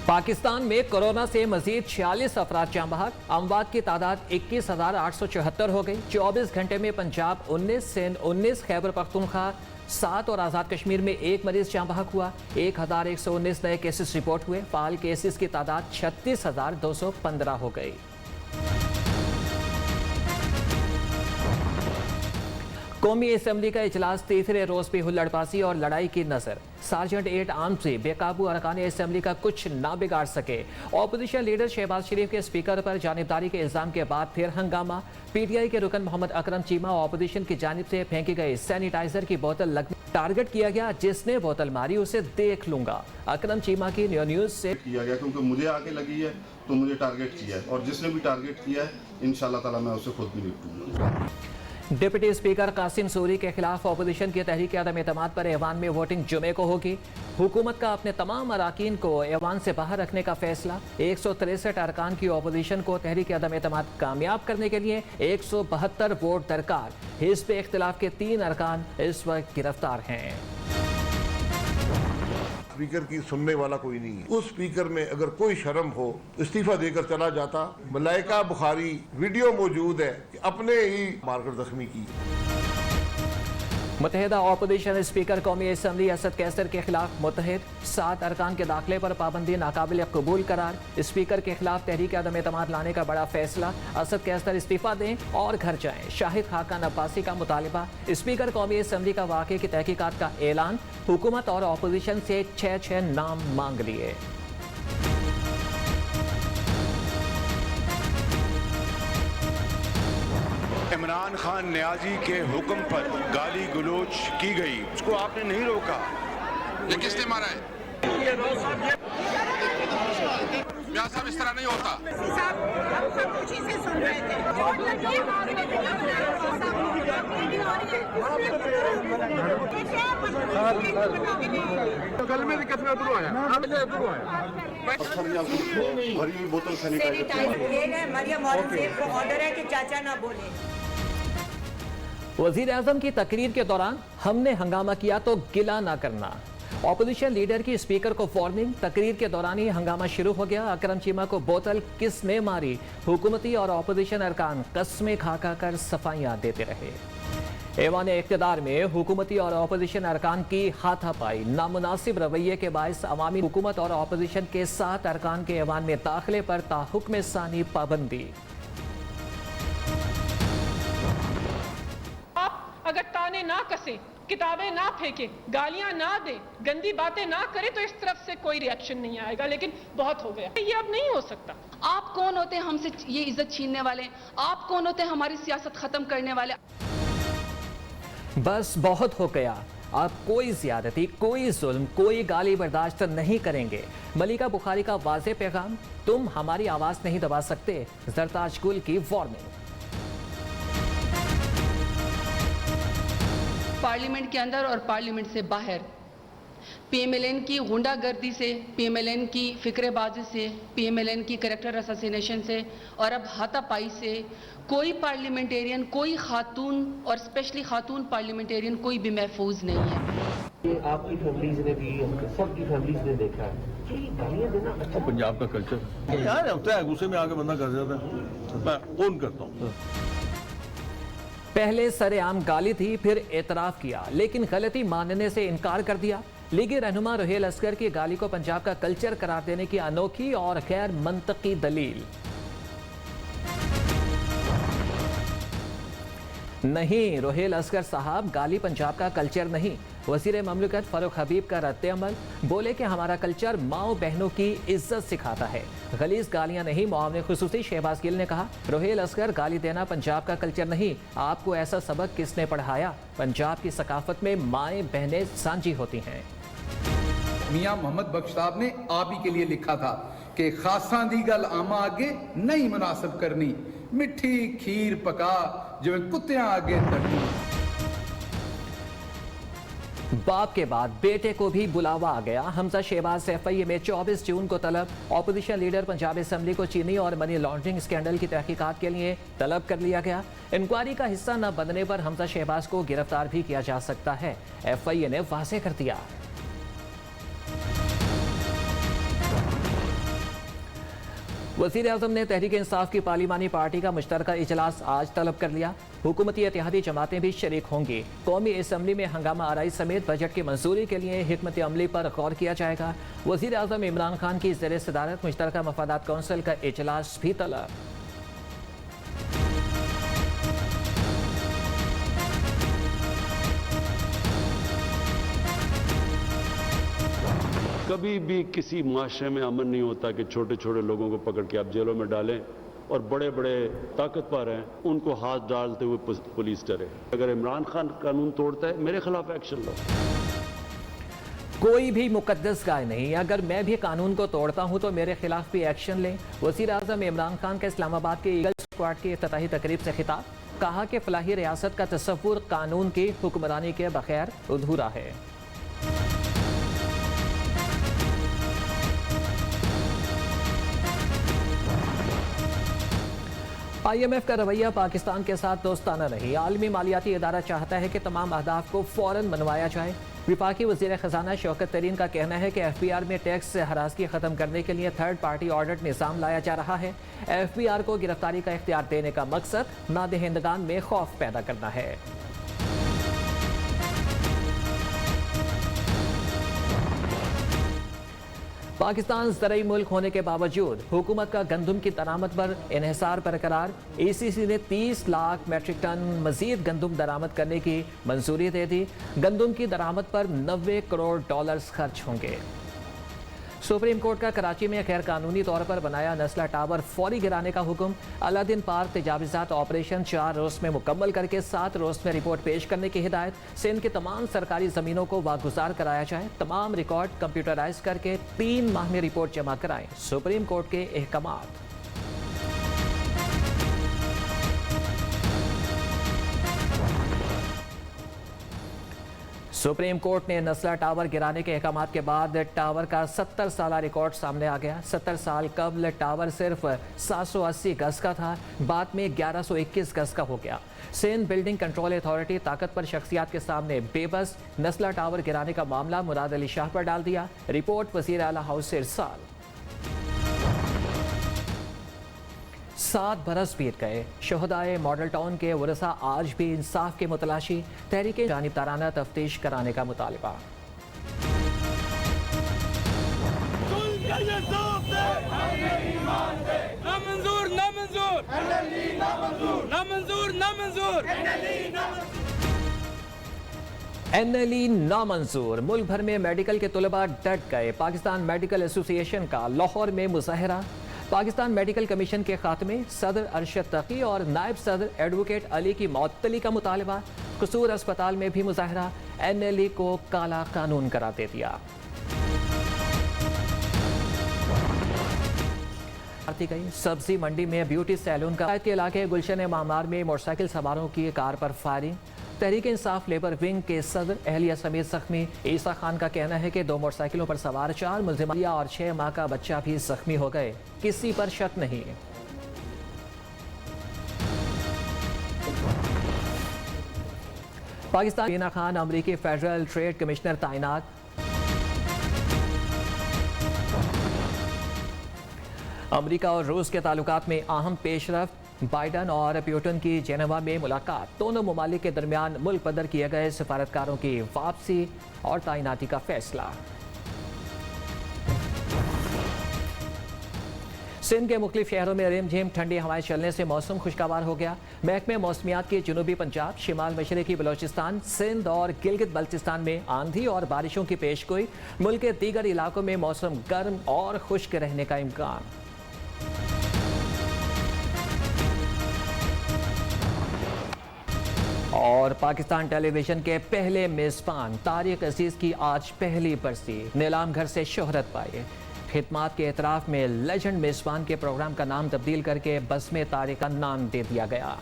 पाकिस्तान में कोरोना से मजीद 46 अफराद जाँ बहक, अमवात की तादाद 21,874 हो गई। 24 घंटे में पंजाब 19, सिंध 19, खैबर पख्तूनख्वा 7 और आज़ाद कश्मीर में 1 मरीज जाँ बहक हुआ। 1119 नए केसेस रिपोर्ट हुए। फाल केसेस की तादाद 36,215 हो गई। कौमी असम्बली का इजलास तीसरे रोज भी हुल्लड़बाजी और लड़ाई की नजर। सार्जेंट 8 आर्म से बेकाबू अरकान असम्बली का कुछ ना बिगाड़ सके। ऑपोजिशन लीडर शहबाज शरीफ के स्पीकर पर जानिबदारी के इल्जाम के बाद फिर हंगामा। पीटीआई के रुकन मोहम्मद अकरम चीमा ऑपोजिशन की जानिब से फेंकी गई सैनिटाइजर की बोतल लगने टारगेट किया गया। जिसने बोतल मारी उसे देख लूंगा। अकरम चीमा की न्यूज़ से किया गया क्योंकि मुझे आके लगी है तो मुझे टारगेट किया है, और जिसने भी टारगेट किया है इंशाल्लाह ताला मैं उसे खुद भी निपटूंगा। डिप्टी स्पीकर कासिम सूरी के खिलाफ अपोजिशन की तहरीक अदम एतमाद पर ऐवान में वोटिंग जुमे को होगी। हुकूमत का अपने तमाम अराकीन को ऐवान से बाहर रखने का फैसला। 163 अरकान की अपोजिशन को तहरीक अदम एतमाद कामयाब करने के लिए 172 वोट दरकार। हिज़्ब इख्तिलाफ के 3 अरकान इस वक्त गिरफ्तार हैं। स्पीकर की सुनने वाला कोई नहीं है। उस स्पीकर में अगर कोई शर्म हो इस्तीफा देकर चला जाता। मलाइका बुखारी वीडियो मौजूद है कि अपने ही मारकर जख्मी की। मुत्तहिदा अपोजिशन स्पीकर कौमी असम्बली असद कैसर के खिलाफ मुत्तहिद। 7 अरकान के दाखिले पर पाबंदी नाकाबिल कबूल करार। स्पीकर के खिलाफ तहरीक अदम एतमाद लाने का बड़ा फैसला। असद कैसर इस्तीफा दें और घर जाएं। शाहिद खाकान अब्बासी का मुतालिबा। स्पीकर कौमी असम्बली का वाक़े की तहकीकात का ऐलान। हुकूमत और अपोजिशन से 6 नाम मांग लिए। इमरान खान न्याजी के हुक्म पर गाली गलोच की गई, उसको आपने नहीं रोका। ये किसने मारा है? मियां साहब इस तरह नहीं होता। कल में कितना दूर आया? भरी हुई बोतल सैनिटाइजर। मरियम को ऑर्डर है कि चाचा ना बोले। वजीर आजम की तकरीर के दौरान हमने हंगामा किया तो गिला ना करना। ऑपोजिशन लीडर की स्पीकर को वार्निंग। तकरीर के दौरान ही हंगामा शुरू हो गया। अकरम चीमा को बोतल किसने मारी? हुकूमती और ऑपोजिशन अरकान कस्में खा कर सफाइयां देते रहे। ऐवान इक़्तिदार में हुकूमती और ऑपोजिशन अरकान की हाथापाई। नामुनासिब रवैये के बायस अवामी हुकूमत और ऑपोजिशन के 7 अरकान के ऐवान में दाखिले पर ताहुक्म सानी पाबंदी। अगर ताने ना कसे, किताबें ना फेंके, गालियां ना दे, गंदी बातें ना करे तो इस तरफ से कोई रिएक्शन नहीं आएगा। लेकिन बहुत हो गया, ये अब नहीं हो सकता। आप कौन होते हैं हमसे ये इज्जत छीनने वाले? आप कौन होते हैं हमारी सियासत खत्म करने वाले? बस बहुत हो गया। अब कोई ज्यादती, कोई जुल्म, कोई गाली बर्दाश्त नहीं करेंगे। मलिका बुखारी का वाज़ेह पैगाम। तुम हमारी आवाज नहीं दबा सकते। जरताज गुल की वार्निंग। पार्लियामेंट के अंदर और पार्लियामेंट से बाहर पीएमएलएन की गुंडागर्दी से, पीएमएलएन की फिक्रेबाजी से, पीएमएलएन की कैरेक्टर असैसिनेशन से और अब हाथापाई से कोई पार्लियामेंटेरियन, कोई खातून और स्पेशली खातून पार्लियामेंटेरियन कोई भी महफूज नहीं है। ये आपकी फैमिलीज ने भी, सबकी फैमिलीज ने देखा है कि गालियां देना अच्छा पंजाब का कल्चर यार होता है। गुस्से में आके बंदा कर जाता है। मैं ओन करता हूँ। पहले सरेआम गाली थी, फिर एतराफ किया, लेकिन गलती मानने से इनकार कर दिया। लीगी रहनुमा रुहेल असगर की गाली को पंजाब का कल्चर करार देने की अनोखी और गैर मंतकी दलील। नहीं, रुहेल असगर साहब, गाली पंजाब का कल्चर नहीं। वजीर ममलकत फारूक हबीब का रद्द-ए-अमल। बोले कि हमारा कल्चर माओ बहनों की इज्जत सिखाता है। गलीज गालियां नहीं। मुआविन खुसूसी शहबाज गिल ने कहा, रुहेल असगर, गाली देना पंजाब का कल्चर नहीं। आपको ऐसा सबक किसने पढ़ाया? पंजाब की सकाफत में माएँ बहनें सांझी होती हैं। मियां मोहम्मद बख्श साहब ने आप ही के लिए लिखा था कि खासा दी गल आमा आगे नहीं मुनासिब करनी, मिठी खीर पका जिवें कुत्तियां आगे तड़नी। बाप के बाद बेटे को भी बुलावा आ गया। हमजा शहबाज एफआईए में 24 जून को तलब। ऑपोजिशन लीडर पंजाब असम्बली को चीनी और मनी लॉन्ड्रिंग स्कैंडल की तहकीकात के लिए तलब कर लिया गया। इंक्वायरी का हिस्सा न बनने पर हमजा शहबाज को गिरफ्तार भी किया जा सकता है, एफआईए ने वाज़ेह कर दिया। वज़ीर आज़म ने तहरीक इंसाफ की पार्लिमानी पार्टी का मुश्तरका इजलास आज तलब कर लिया। हुकूमती इत्तेहादी जमातें भी शरीक होंगी। कौमी असम्बली में हंगामा आराई समेत बजट की मंजूरी के लिए हिकमत अमली पर गौर किया जाएगा। वज़ीर आज़म इमरान खान की ज़ेर सदारत मुश्तरका मफादात कौंसिल का इजलास भी तलब। कभी भी किसी माशरे में अमन नहीं होता कि छोटे छोटे लोगों को पकड़ के आप जेलों में डालें और बड़े बड़े ताकतवर हैं उनको हाथ डालते हुए पुलिस डरे। अगर इमरान खान कानून तोड़ता है मेरे खिलाफ एक्शन लो। कोई भी मुकद्दस गाय नहीं, अगर मैं भी कानून को तोड़ता हूं तो मेरे खिलाफ भी एक्शन लें। वज़ीर आज़म इमरान खान का इस्लामाबाद के ईगल स्क्वाड की इफ्तिताही तकरीब से खिताब। कहा कि फलाही रियासत का तसव्वुर कानून की हुक्मरानी के बगैर अधूरा है। IMF का रवैया पाकिस्तान के साथ दोस्ताना नहीं। आलमी मालियाती इदारा चाहता है कि तमाम अहदाफ को फौरन मनवाया जाए। विफाकी वज़ीर ख़जाना शौकत तरीन का कहना है कि FBR में टैक्स से हरासगी ख़त्म करने के लिए थर्ड पार्टी ऑडिट निज़ाम लाया जा रहा है। FBR को गिरफ्तारी का इख्तियार देने का मकसद नादहिंदगान में खौफ पैदा करना है। पाकिस्तान ज़रई मुल्क होने के बावजूद हुकूमत का गंदम की दरामद पर इन्हिसार बरकरार। ECC ने 30 लाख मेट्रिक टन मजीद गंदम दरामद करने की मंजूरी दे दी। गंदम की दरामद पर $90 करोड़ खर्च होंगे। सुप्रीम कोर्ट का कराची में गैर कानूनी तौर पर बनाया नस्ला टावर फौरी गिराने का हुक्म। अलादीन पार्क तजावीज़ात ऑपरेशन 4 रोज़ में मुकम्मल करके 7 रोज़ में रिपोर्ट पेश करने की हिदायत। सिंध की तमाम सरकारी ज़मीनों को वागुजार कराया जाए। तमाम रिकॉर्ड कंप्यूटराइज करके 3 माह में रिपोर्ट जमा कराएं। सुप्रीम कोर्ट के अहकामात। सुप्रीम कोर्ट ने नस्ला टावर गिराने के अहकामात के बाद टावर का 70 साल रिकॉर्ड सामने आ गया। 70 साल कबल टावर सिर्फ 780 गज का था, बाद में 1121 गज का हो गया। सिंध बिल्डिंग कंट्रोल अथॉरिटी ताकतवर शख्सियात के सामने बेबस नस्ला टावर गिराने का मामला मुराद अली शाह पर डाल दिया। रिपोर्ट वज़ीर आला हाउस से इरसाल। 7 बरस बीत गए। शोहदाए मॉडल टाउन के वरसा आज भी इंसाफ के मुतलाशी। तहरीक जानिबदाराना तफ्तीश कराने का मुतालबा। NLE नामंजूर। मुल्क भर में मेडिकल के तलबा डट गए। पाकिस्तान मेडिकल एसोसिएशन का लाहौर में मुजाहरा। पाकिस्तान मेडिकल कमीशन के खात्मे, सदर अरशद तकी और नायब सदर एडवोकेट अली की मअतली का मुतालबा। कसूर अस्पताल में भी मुजाहरा। NLE को काला कानून करार दे दिया। गई सब्जी मंडी में ब्यूटी सैलून का के इलाके गुलशन मामार में मोटरसाइकिल सवारों की कार पर firing. Tehreek Insaf labour wing के सदर अहलिया समेत जख्मी। ईसा खान का कहना है कि 2 मोटरसाइकिलों पर सवार 4 मुल्जिमिया और 6 माह का बच्चा भी जख्मी हो गए। किसी पर शक नहीं। पाकिस्तान रीना खान अमरीकी फेडरल ट्रेड कमिश्नर तैनात। अमरीका और रूस के ताल्लुकात में अहम पेशरफ्त। बाइडन और प्यूटन की जेनेवा में मुलाकात। दोनों ममालिक के दरमियान मुल्क बदर किए गए सफारतकारों की वापसी और तैनाती का फैसला। सिंध के मुख्तलिफ शहरों में रिमझिम ठंडी हवाएं चलने से मौसम खुशगवार हो गया। महकमे मौसमियात के जनूबी पंजाब, शिमाल मशरकी बलोचिस्तान, सिंध और गिलगित बल्तिस्तान में आंधी और बारिशों की पेशगोई। मुल्क के दीगर इलाकों में मौसम गर्म और खुश्क रहने का इम्कान। और पाकिस्तान टेलीविजन के पहले मेज़बान तारिक अजीज की आज पहली बरसी। नीलाम घर से शोहरत पाई। खिदमात के एतराफ़ में लेजेंड मेज़बान के प्रोग्राम का नाम तब्दील करके बस्मे तारिक का नाम दे दिया गया।